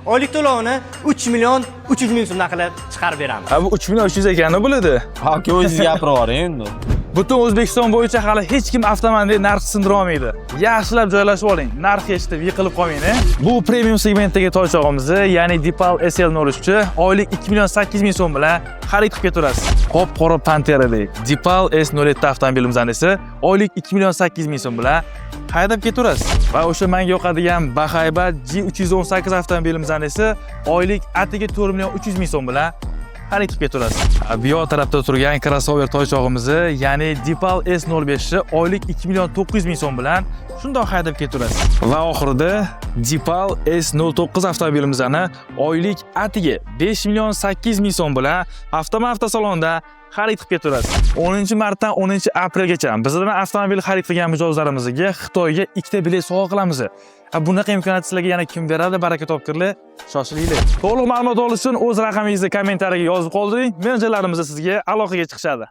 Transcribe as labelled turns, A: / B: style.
A: oylik to'lovini 3 million 300 ming so'mdan qilib chiqarib beramiz.
B: Ha bu 3 million 300 ekani bo'ladi.
C: Aka o'zingiz gapirib yuboring endi.
B: Butun O'zbekiston bo'yicha hali hech kim avtomobil narx sindira olmaydi. Yaxshilab joylashib oling. Narx eshitib yiqilib qolmang. Bu premium segmentdagi toychog'imiz, ya'ni Deepal SL03 oylik 2 million 800 ming so'm bilan xarid qilib ketaverasiz. Qop-qora Panteradek Deepal S07 avtomobilimizdan esa oylik 2 million 800 ming so'm bilan haydab ketaverasiz. Va o'sha menga yoqadigan bahaybat G318 avtomobilimizdan esa oylik atiga 4 million 300 ming so'm bilan xarid qilib ketaverasiz. Bu yoq tarafda turgan crossover toychog'imiz, ya'ni Deepal S05 oylik 2 million 900 ming so'm bilan shundoq haydab ketaverasiz. Va oxirida Deepal S09 avtomobilimizdan oylik atiga 5 million 800 ming so'm bilan avtosalonda xarid qilib ketaverasiz. 10-martdan 10-aprelgacha bizlardan avtomobil xarid qilgan mijozlarimizga Xitoyga 2 ta bilet sovg'a qilamiz. Bunaqa imkoniyat sizlarga yana kim beradi? Baraka topkirlar, shoshilinglar. To'liq ma'lumot olish uchun o'z raqamingizni kommentariyaga yozib qoldiring. Menejerlarimiz sizga aloqaga chiqishadi.